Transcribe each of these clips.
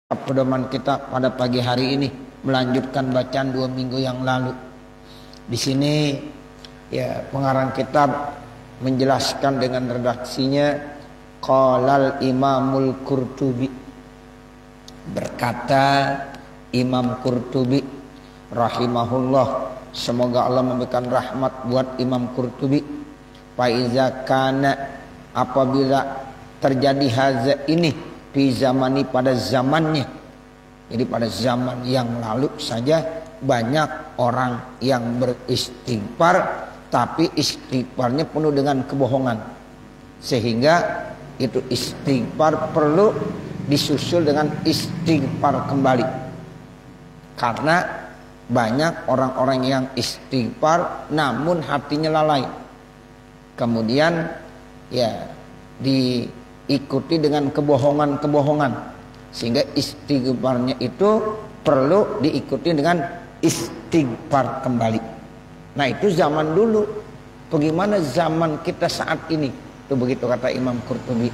Pedoman kita pada pagi hari ini melanjutkan bacaan 2 minggu yang lalu. Di sini ya pengarang kitab menjelaskan dengan redaksinya qalal Imamul Qurtubi, berkata Imam Qurtubi rahimahullah, semoga Allah memberikan rahmat buat Imam Qurtubi. Fa iza kana, apabila terjadi haza ini fi zamani, pada zamannya. Jadi pada zaman yang lalu saja banyak orang yang beristighfar, tapi istighfarnya penuh dengan kebohongan, sehingga itu istighfar perlu disusul dengan istighfar kembali. Karena banyak orang-orang yang istighfar namun hatinya lalai, kemudian ya diikuti dengan kebohongan-kebohongan, sehingga istighfarnya itu perlu diikuti dengan istighfar kembali. Nah itu zaman dulu. Bagaimana zaman kita saat ini? Itu begitu kata Imam Qurtubi.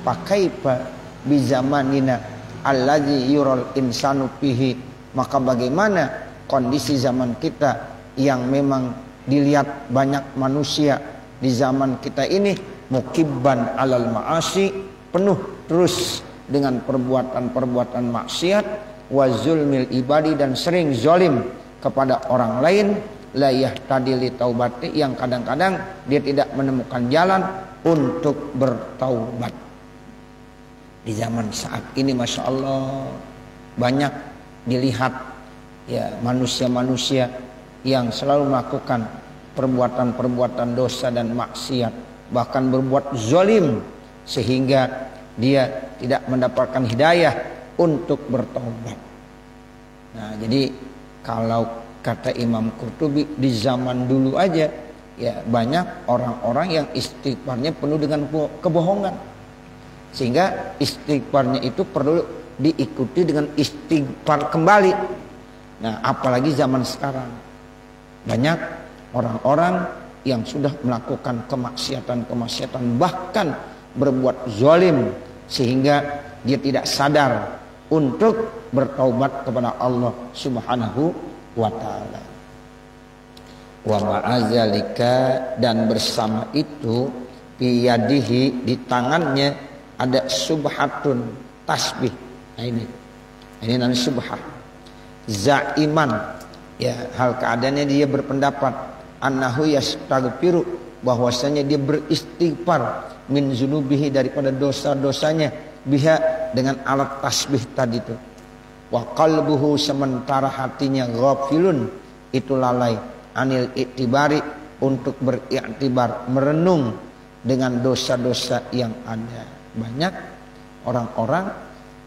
Pakaifa bi zamanina allazi yural insanu fihi, maka bagaimana kondisi zaman kita yang memang dilihat banyak manusia di zaman kita ini mukibban alal ma'asi, penuh terus dengan perbuatan-perbuatan maksiat, wa zulmil ibadi, dan sering zalim kepada orang lain, la yahtadi li taubati, yang kadang-kadang dia tidak menemukan jalan untuk bertaubat. Di zaman saat ini Masya Allah banyak dilihat ya manusia-manusia yang selalu melakukan perbuatan-perbuatan dosa dan maksiat, bahkan berbuat zalim, sehingga dia tidak mendapatkan hidayah untuk bertobat. Nah, jadi kalau kata Imam Qurtubi di zaman dulu aja ya banyak orang-orang yang istighfarnya penuh dengan kebohongan, sehingga istighfarnya itu perlu diikuti dengan istighfar kembali. Nah, apalagi zaman sekarang banyak orang-orang yang sudah melakukan kemaksiatan-kemaksiatan, bahkan berbuat zalim, sehingga dia tidak sadar untuk bertaubat kepada Allah Subhanahu wa ta'ala. Wa ma'azalika, dan bersama itu biyadihi, di tangannya ada subhatun, tasbih. Nah ini namanya subhah. Zaiman, ya hal keadaannya dia berpendapat annahu yastaghfiru, bahwasanya dia beristighfar min zunubihi, daripada dosa-dosanya, biha, dengan alat tasbih tadi itu. Wa qalbuhu, sementara hatinya ghafilun, itu lalai, anil iktibari, untuk beriktibar, merenung dengan dosa-dosa yang ada. Banyak orang-orang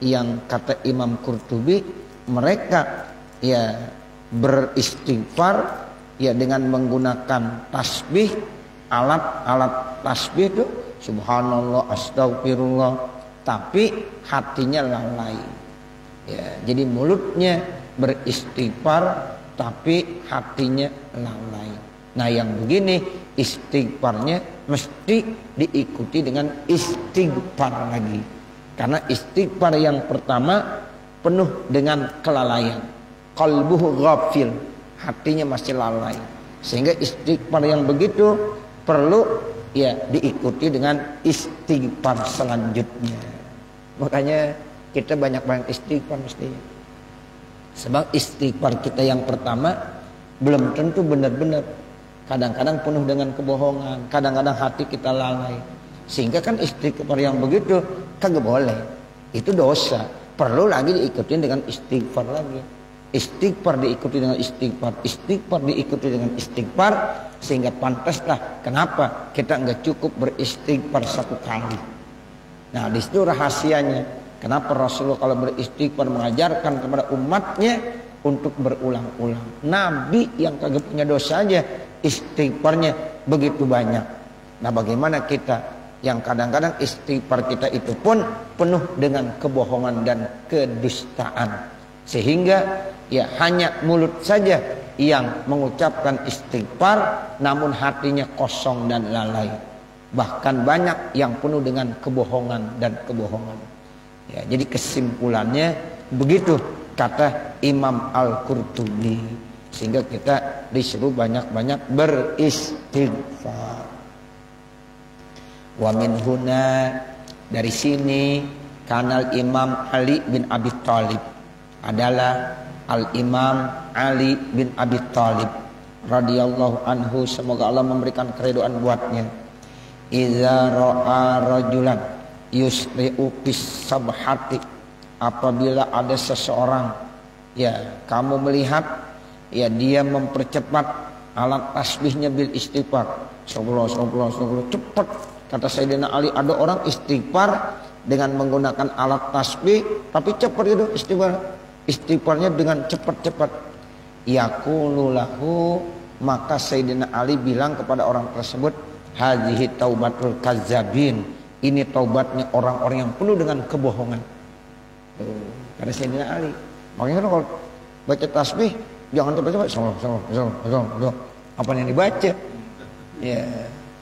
yang kata Imam Qurtubi mereka ya beristighfar ya dengan menggunakan tasbih, alat-alat tasbih itu subhanallah, astagfirullah, tapi hatinya lalai. Ya, jadi mulutnya beristighfar tapi hatinya lalai. Nah, yang begini istighfarnya mesti diikuti dengan istighfar lagi. Karena istighfar yang pertama penuh dengan kelalaian. Qalbuhu ghafil, hatinya masih lalai, sehingga istighfar yang begitu perlu ya diikuti dengan istighfar selanjutnya. Makanya kita banyak-banyak istighfar mestinya. Sebab istighfar kita yang pertama belum tentu benar-benar. Kadang-kadang penuh dengan kebohongan, kadang-kadang hati kita lalai, sehingga kan istighfar yang begitu kagak boleh. Itu dosa. Perlu lagi diikuti dengan istighfar lagi. Istighfar diikuti dengan istighfar, istighfar diikuti dengan istighfar, sehingga pantaslah kenapa kita enggak cukup beristighfar satu kali. Nah, di situ rahasianya. Kenapa Rasulullah kalau beristighfar mengajarkan kepada umatnya untuk berulang-ulang. Nabi yang kagak punya dosa aja istighfarnya begitu banyak. Nah, bagaimana kita yang kadang-kadang istighfar kita itu pun penuh dengan kebohongan dan kedustaan, sehingga ya hanya mulut saja yang mengucapkan istighfar namun hatinya kosong dan lalai. Bahkan banyak yang penuh dengan kebohongan dan kebohongan. Ya, jadi kesimpulannya begitu kata Imam Al-Qurtubi. Sehingga kita disuruh banyak-banyak beristighfar. Wa min huna, dari sini, kanal Imam Ali bin Abi Thalib adalah Al-Imam Ali bin Abi Thalib radhiyallahu anhu, semoga Allah memberikan keridhaan buatnya. Iza ra'a rajulan yusri'u bis sabhati, apabila ada seseorang, ya kamu melihat, ya dia mempercepat alat tasbihnya bil istighfar, astagfirullah, cepat. Kata Sayyidina Ali, ada orang istighfar dengan menggunakan alat tasbih tapi cepat gitu istighfarnya dengan cepat-cepat. Yaqulu lahu, maka Sayyidina Ali bilang kepada orang tersebut, hadhihi taubatul kazzabin, ini taubatnya orang-orang yang penuh dengan kebohongan. Kata Sayyidina Ali. Makanya kalau baca tasbih jangan cepat-cepat, apa yang dibaca? Ya,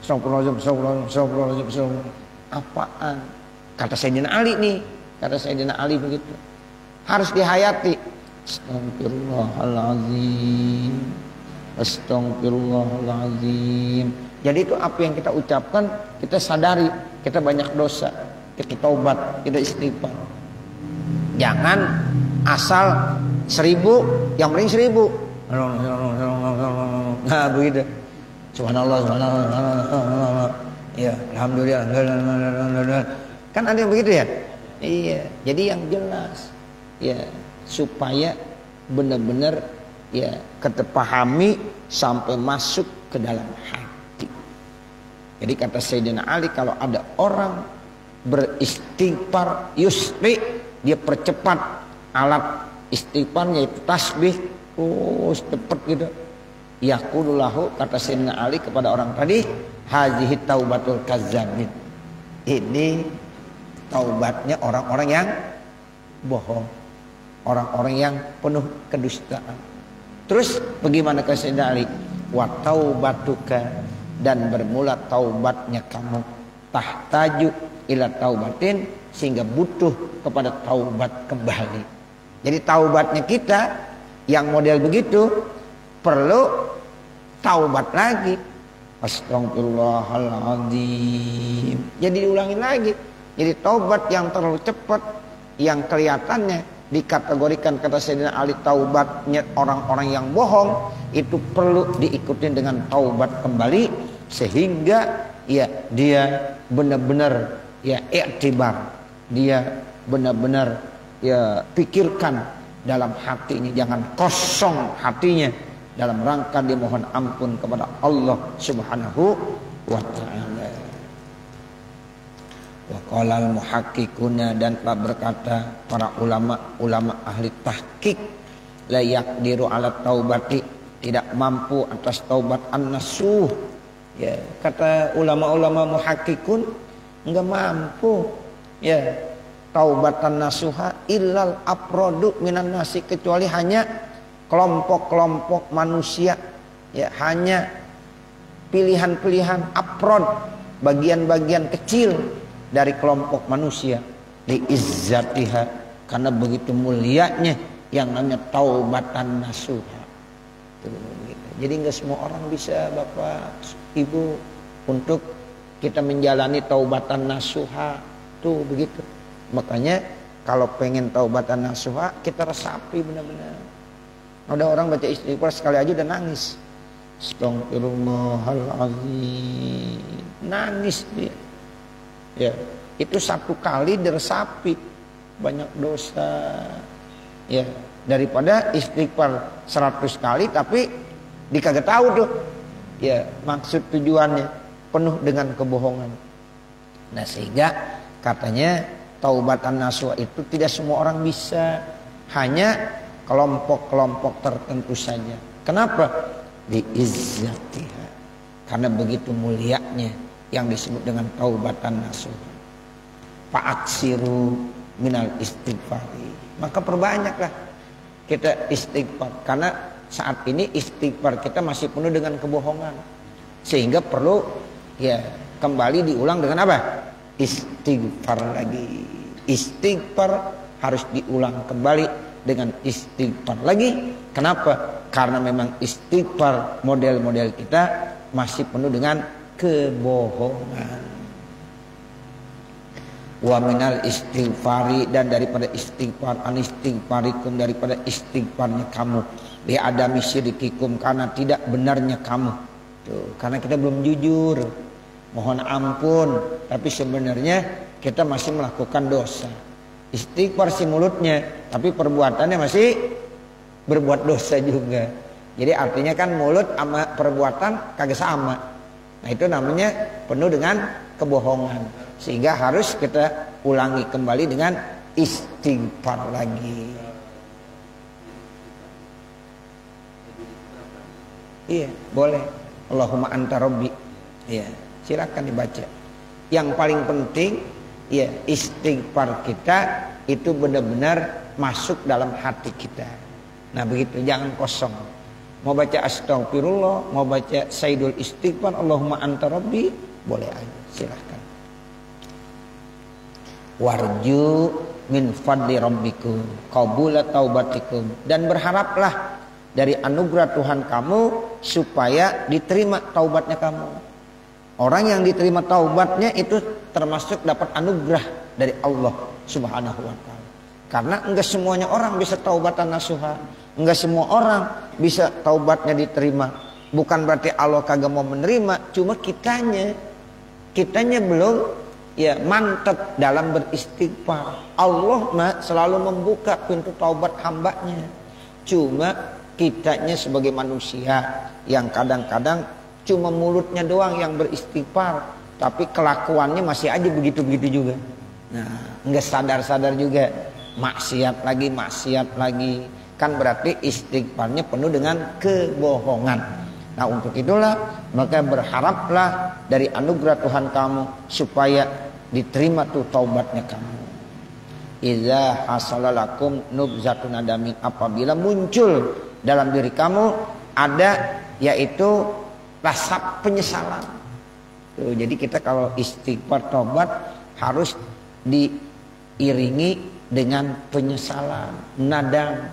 astagfirullahaladzim. Apaan? Kata Sayyidina Ali nih, kata Sayyidina Ali begitu. Harus dihayati. Astagfirullahaladzim, astagfirullahaladzim. Jadi itu apa yang kita ucapkan, kita sadari kita banyak dosa, kita taubat, kita istighfar. Jangan asal 1000, yang penting 1000. Nah begitu. Subhanallah, subhanallah. Ya, alhamdulillah. Kan ada yang begitu ya? Iya. Jadi yang jelas, ya supaya benar-benar ya ketepahami sampai masuk ke dalam hati. Jadi kata Sayyidina Ali, kalau ada orang beristighfar yusri, dia percepat alat istighfarnya itu tasbih, cepat gitu. Yaqulu lahu, kata Sayyidina Ali kepada orang tadi, hazihi taubatul kazzabin, ini taubatnya orang-orang yang bohong, orang-orang yang penuh kedustaan. Terus bagaimana kata Sayyidina Ali? Wa taubatuka, dan bermula taubatnya kamu, tahtaju ila taubatin, sehingga butuh kepada taubat kembali. Jadi taubatnya kita yang model begitu perlu taubat lagi. Astagfirullahaladzim. Jadi diulangin lagi. Jadi taubat yang terlalu cepat, yang kelihatannya dikategorikan kata Sayyidina Ali taubatnya orang-orang yang bohong, itu perlu diikuti dengan taubat kembali, sehingga ya dia benar-benar ya iktibar, dia benar-benar ya pikirkan dalam hati ini, jangan kosong hatinya dalam rangka dimohon ampun kepada Allah Subhanahu wa taala. Wa qala al muhaqqiquna, dan telah berkata para ulama ahli tahqiq, la yaqdiru ala taubati, tidak mampu atas taubat an-nasuh. Ya, kata ulama-ulama muhaqqiqun, enggak mampu ya taubatan nasuha illal afrodu minan nasi, kecuali hanya kelompok-kelompok manusia, ya hanya pilihan-pilihan afrod, bagian-bagian kecil dari kelompok manusia, li izzatiha, karena begitu mulianya yang namanya taubatan nasuha. Jadi enggak semua orang bisa Bapak Ibu untuk kita menjalani taubatan nasuha tuh begitu. Makanya kalau pengen taubatan nasuha, kita resapi benar-benar. Ada orang baca istighfar sekali aja udah nangis. Astagfirullahaladzim, nangis dia. Ya, itu satu kali diresapi banyak dosa. Ya, daripada istighfar 100 kali tapi dikagak tahu tuh. Ya, maksud tujuannya penuh dengan kebohongan. Nah, sehingga katanya taubatan nasuha itu tidak semua orang bisa, hanya kelompok-kelompok tertentu saja. Kenapa? Di izzatiha, karena begitu mulianya yang disebut dengan taubatan nasuha. Fa'aksiru minal istighfari, maka perbanyaklah kita istighfar, karena saat ini istighfar kita masih penuh dengan kebohongan, sehingga perlu ya kembali diulang dengan apa? Istighfar lagi. Istighfar harus diulang kembali dengan istighfar lagi. Kenapa? Karena memang istighfar model-model kita masih penuh dengan kebohongan. Wa minal istighfari, dan daripada istighfar, an istighfarikum, daripada istighfarnya kamu, bi adami syirikikum, karena tidak benarnya kamu. Tuh, karena kita belum jujur, mohon ampun, tapi sebenarnya kita masih melakukan dosa. Istighfar si mulutnya, tapi perbuatannya masih berbuat dosa juga. Jadi artinya kan mulut sama perbuatan kagak sama. Nah itu namanya penuh dengan kebohongan. Sehingga harus kita ulangi kembali dengan istighfar lagi. Iya, boleh. Allahumma anta rabbi. Iya, silakan dibaca. Yang paling penting, ya, istighfar kita itu benar-benar masuk dalam hati kita. Nah begitu, jangan kosong. Mau baca astagfirullah, mau baca sayyidul istighfar, Allahumma anta rabbi, boleh aja, silahkan. Warju min fadli rabbikum qabula taubatikum, dan berharaplah dari anugerah Tuhan kamu supaya diterima taubatnya kamu. Orang yang diterima taubatnya itu termasuk dapat anugerah dari Allah Subhanahu wa taala. Karena enggak semuanya orang bisa taubatan nasuha, enggak semua orang bisa taubatnya diterima. Bukan berarti Allah kagak mau menerima, cuma kitanya belum ya mantap dalam beristighfar. Allah selalu membuka pintu taubat hambanya. Cuma kitanya sebagai manusia yang kadang-kadang cuma mulutnya doang yang beristighfar, tapi kelakuannya masih aja begitu-begitu juga. Nah, enggak sadar-sadar juga, maksiat lagi. Kan berarti istighfarnya penuh dengan kebohongan. Nah, untuk itulah maka berharaplah dari anugerah Tuhan kamu supaya diterima tuh taubatnya kamu. Iza hasalalakum nubzatun nadamin, apabila muncul dalam diri kamu ada yaitu rasa penyesalan. Tuh, jadi kita kalau istighfar taubat harus diiringi dengan penyesalan, nadam.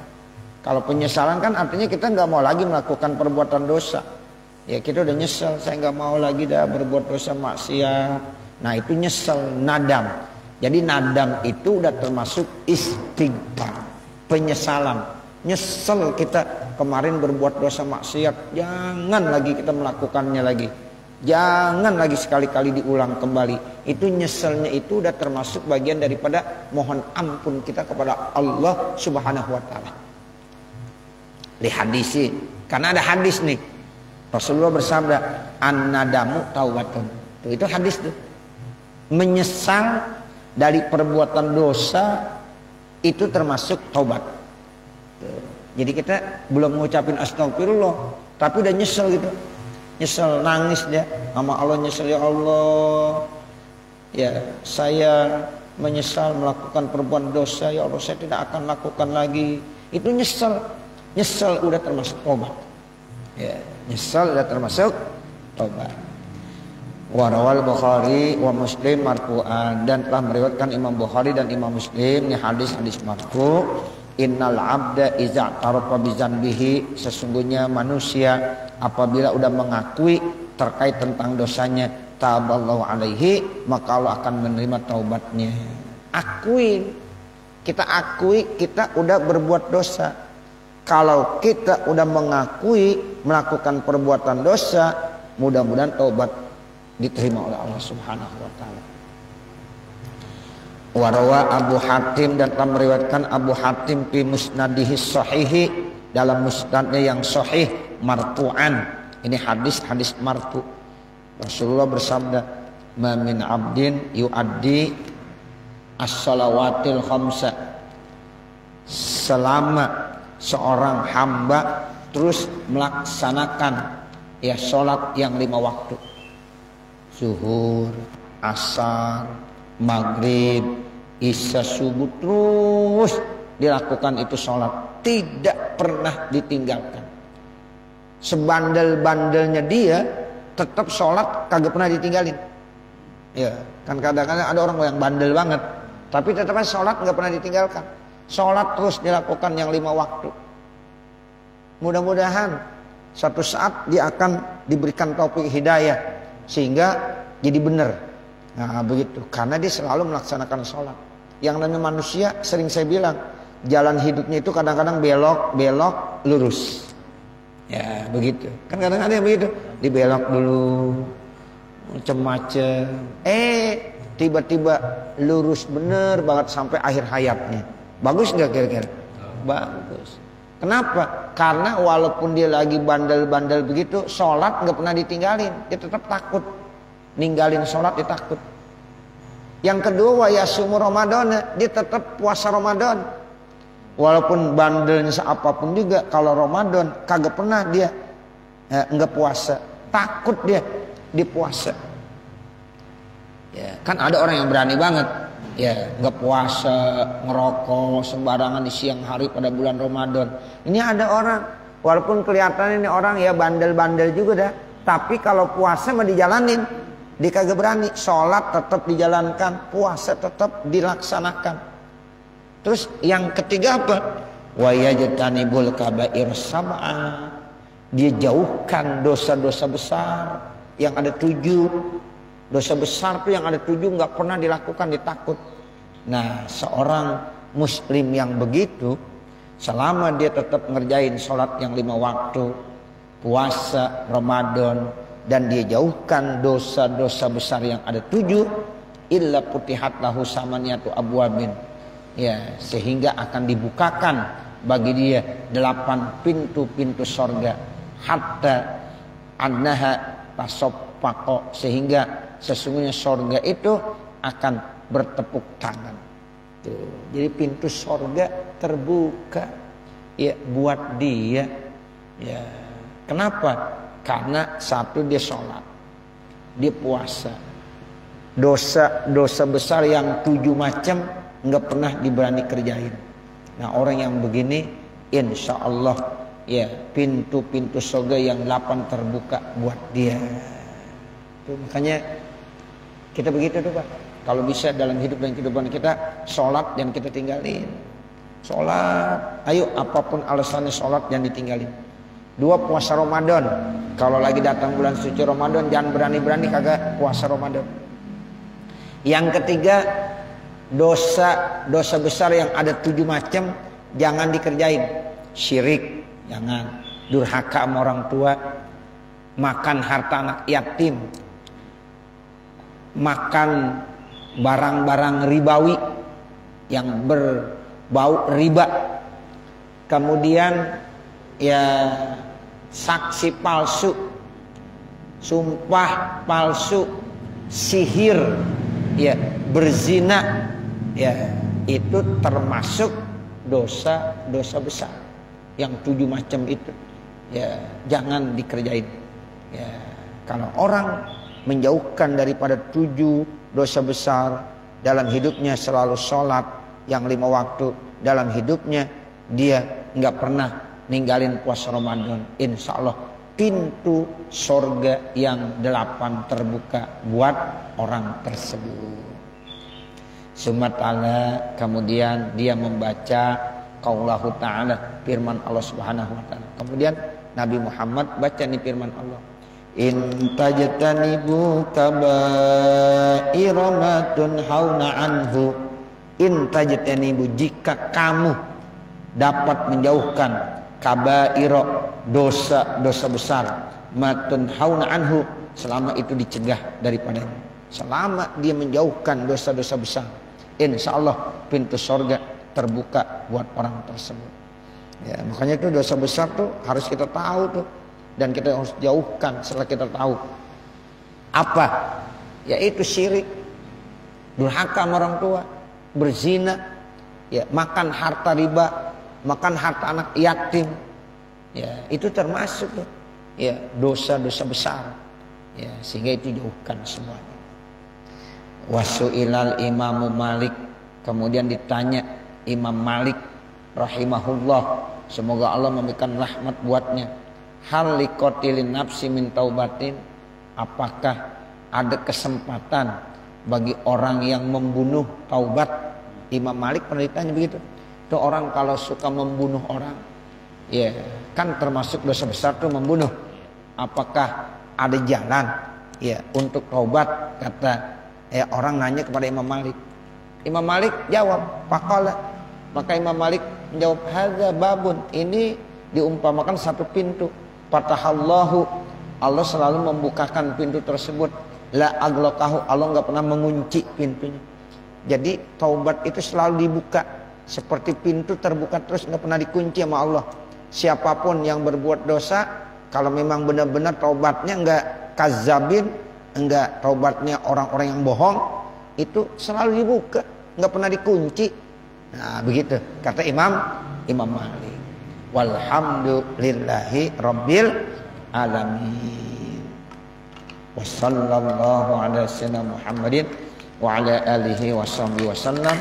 Kalau penyesalan kan artinya kita nggak mau lagi melakukan perbuatan dosa. Ya kita udah nyesel, saya nggak mau lagi dah berbuat dosa maksiat. Nah itu nyesel, nadam. Jadi nadam itu udah termasuk istighfar, penyesalan. Nyesel kita kemarin berbuat dosa maksiat, jangan lagi kita melakukannya lagi. Jangan lagi sekali-kali diulang kembali. Itu nyeselnya itu udah termasuk bagian daripada mohon ampun kita kepada Allah Subhanahu wa taala. Di hadis, karena ada hadis nih. Rasulullah bersabda, "An-nadamu taubatun." Itu hadis tuh. Menyesal dari perbuatan dosa itu termasuk taubat. Jadi kita belum mengucapin astagfirullah, tapi udah nyesel gitu. Nyesel, nangis dia sama Allah, nyesel, ya Allah, ya saya menyesal melakukan perbuatan dosa, ya Allah saya tidak akan lakukan lagi. Itu nyesel udah termasuk taubat. Ya, nyesel udah termasuk taubat. Warawal Bukhari wa Muslim marfu'an, dan telah meriwayatkan Imam Bukhari dan Imam Muslim ini hadis marfu. Innal abda iza tarafa bi dzanbihi, sesungguhnya manusia apabila udah mengakui terkait tentang dosanya, taballahu alaihi, maka Allah akan menerima taubatnya. Akui kita udah berbuat dosa. Kalau kita udah mengakui melakukan perbuatan dosa, mudah-mudahan taubat diterima oleh Allah Subhanahu wa taala. Warawa Abu Hatim, dan telah meriwayatkan Abu Hatim fi musnadihi sahihi, dalam musnadnya yang sahih marfu'an. Ini hadis marfu. Rasulullah bersabda, "Ma min 'abdin yu'addi as-salawatil khamsa." Selama seorang hamba terus melaksanakan ya salat yang 5 waktu. Zuhur, asar, maghrib, isya, subuh, terus dilakukan itu sholat, tidak pernah ditinggalkan. Sebandel-bandelnya dia tetap sholat, kagak pernah ditinggalin. Ya kan kadang-kadang ada orang yang bandel banget, Tapi tetap sholat nggak pernah ditinggalkan. Sholat terus dilakukan yang 5 waktu. Mudah-mudahan suatu saat dia akan diberikan taufik hidayah sehingga jadi benar. Nah begitu, karena dia selalu melaksanakan sholat. Yang namanya manusia, sering saya bilang, jalan hidupnya itu kadang-kadang belok, lurus. Ya begitu. Kan kadang-kadang ada yang begitu, dibelok dulu, macem-macem. Tiba-tiba lurus bener banget sampai akhir hayatnya. Bagus nggak kira-kira? Bagus. Kenapa? Karena walaupun dia lagi bandel-bandel begitu, sholat nggak pernah ditinggalin. Dia tetap takut ninggalin sholat, dia takut. Yang kedua, yasumu Ramadan, dia tetap puasa Ramadan. Walaupun bandelnya seapapun juga, kalau Ramadan kagak pernah dia nggak puasa. Takut dia puasa. Ya, kan ada orang yang berani banget, ya nggak puasa, ngerokok sembarangan di siang hari pada bulan Ramadan. Ini ada orang, walaupun kelihatan ini orang ya bandel-bandel juga dah, tapi kalau puasa mah dijalanin, dia kagak berani. Sholat tetap dijalankan, puasa tetap dilaksanakan. Terus yang ketiga apa? Wa yajtanibul kaba'ir sab'a. Dia jauhkan dosa-dosa besar yang ada 7. Dosa besar tuh yang ada 7 nggak pernah dilakukan, ditakut. Nah, seorang muslim yang begitu, selama dia tetap ngerjain sholat yang 5 waktu, puasa Ramadan, dan dia jauhkan dosa-dosa besar yang ada 7, illa putihat lahu samaniyatu abwabin. Ya, sehingga akan dibukakan bagi dia 8 pintu-pintu sorga, hatta annaha tasoffaqa, sehingga sesungguhnya sorga itu akan bertepuk tangan. Tuh. Jadi pintu sorga terbuka ya buat dia. Ya. Kenapa? Karena satu, dia sholat, dia puasa. Dosa besar yang 7 macam nggak pernah diberani kerjain. Nah orang yang begini, insya Allah ya pintu-pintu sorga yang 8 terbuka buat dia. Tuh, makanya kita begitu tuh Pak. Kalau bisa dalam hidup dan kehidupan kita, sholat yang kita tinggalin. Sholat, ayo apapun alasannya sholat yang ditinggalin. 2, puasa Ramadan. Kalau lagi datang bulan suci Ramadan, jangan berani-berani kagak puasa Ramadan. Yang ketiga, dosa besar yang ada 7 macam jangan dikerjain. Syirik, jangan. Durhaka sama orang tua, makan harta anak yatim, makan barang-barang ribawi yang berbau riba, kemudian ya saksi palsu, sumpah palsu, sihir, ya berzina, ya itu termasuk dosa besar yang 7 macam itu. Ya jangan dikerjain. Ya kalau orang menjauhkan daripada 7 dosa besar, dalam hidupnya selalu sholat yang 5 waktu, dalam hidupnya dia nggak pernah ninggalin puasa Ramadan, insya Allah pintu sorga yang 8 terbuka buat orang tersebut. Sumatala, kemudian dia membaca qaulahu ta'ala, firman Allah Subhanahu wa taala. Kemudian Nabi Muhammad baca nih firman Allah, in tajtanibu kaba'ira ma tunhauna anhu. In tajtanibu, jika kamu dapat menjauhkan kaba'ira, dosa besar, ma tunhauna anhu, selama itu dicegah daripadanya. Selama dia menjauhkan dosa-dosa besar, insya Allah pintu sorga terbuka buat orang tersebut. Ya, makanya itu dosa besar tuh harus kita tahu tuh, dan kita harus jauhkan setelah kita tahu. Apa? Yaitu syirik, durhaka sama orang tua, berzina, ya makan harta riba, makan harta anak yatim. Ya, itu termasuk tuh, ya dosa-dosa besar. Ya, sehingga itu jauhkan semuanya. Wasu'ilal Imamu Malik, kemudian ditanya Imam Malik rahimahullah, semoga Allah memberikan rahmat buatnya, hal liqatilin nafsi min taubatin, apakah ada kesempatan bagi orang yang membunuh taubat Imam Malik pernah ditanya begitu. Itu orang kalau suka membunuh orang, ya kan termasuk dosa besar tuh membunuh. Apakah ada jalan ya untuk taubat? Kata orang nanya kepada Imam Malik. Imam Malik jawab, faqala. Maka Imam Malik menjawab, hadza babun, ini diumpamakan satu pintu. Fatahallahu, Allah selalu membukakan pintu tersebut. La aglaqahu, Allah enggak pernah mengunci pintunya. Jadi taubat itu selalu dibuka, seperti pintu terbuka terus, enggak pernah dikunci sama Allah. Siapapun yang berbuat dosa, kalau memang benar-benar taubatnya enggak kazabin, enggak taubatnya orang-orang yang bohong, itu selalu dibuka, enggak pernah dikunci. Nah, begitu kata Imam Malik. Walhamdulillahi rabbil alamin. Wassallallahu ala sayyidina Muhammadin wa ala alihi washabbihi wasallam.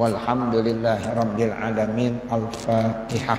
Walhamdulillahi rabbil alamin. Al-Fatihah.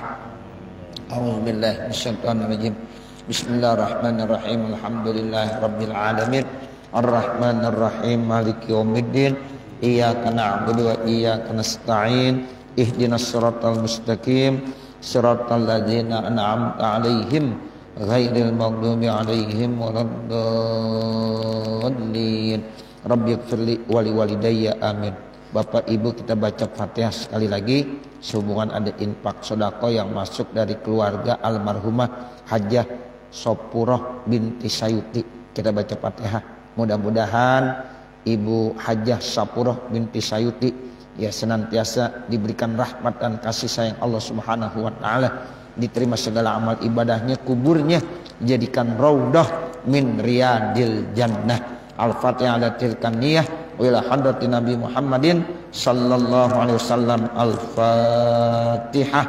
A'udzubillahi minasyaitonir rajim. Bismillahirrahmanirrahim. Alhamdulillahi rabbil alamin. Ar-Rahmanir Rahim. Maliki yaumiddin. Iyyaka na'budu wa iyyaka nasta'in. Ihdinas siratal mustaqim. Siratal ladzina an'amta 'alaihim ghairil maghdubi 'alaihim waladdallin. Rabbighfirli wa liwalidayya amin. Bapak Ibu, kita baca Fatihah sekali lagi sehubungan ada infak sedekah yang masuk dari keluarga almarhumah Hajjah Sopurah binti Sayuti. Kita baca Fatihah. Mudah-mudahan Ibu Hajjah Sopurah binti Sayuti ya senantiasa diberikan rahmat dan kasih sayang Allah Subhanahu wa taala, diterima segala amal ibadahnya, kuburnya dijadikan raudhah min riyadil jannah. Al-Fatihah ala tilkan niyah wa ila hadratin Nabi Muhammadin sallallahu alaihi wasallam. Al-Fatihah.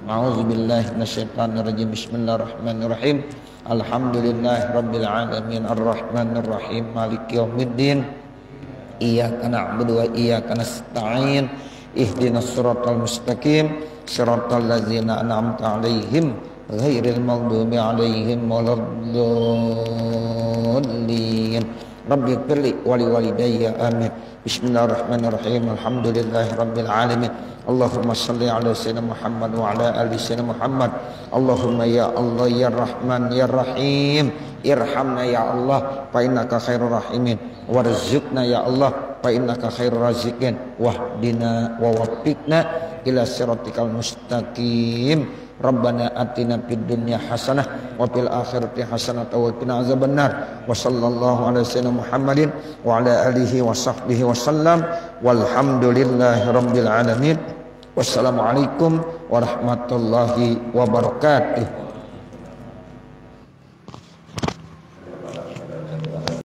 A'udzubillahi minasyaitonir rajim. Bismillahirrahmanirrahim. Alhamdulillahirabbil alamin. Arrahmanir rahim. Maliki yaumiddin. Iyyaka na'budu wa iyyaka nasta'in. Ihdinas siratal mustaqim. Siratal ladzina an'amta 'alaihim ghairil maghdubi 'alaihim waladdallin. Rabbighfirli wa liwalidayya amin. Bismillahirrahmanirrahim. Alhamdulillahirabbil alamin. Allahumma shalli ala sayyidina Muhammad wa ala ali sayyidina Muhammad. Allahumma ya Allah ya Rahman ya Rahim, irhamna ya Allah fa innaka khairur rahimin, warzuqna ya Allah fa innaka khairur raziqin, wahdina wa waffiqna ila siratikal mustaqim. Rabbana atina fid dunya hasanah wa fil akhirati hasanah wa qina azabannar. Wa sallallahu ala sayyidina Muhammadin wa ala alihi wa sahbihi wasallam. Walhamdulillahi rabbil alamin. Wassalamualaikum warahmatullahi wabarakatuh.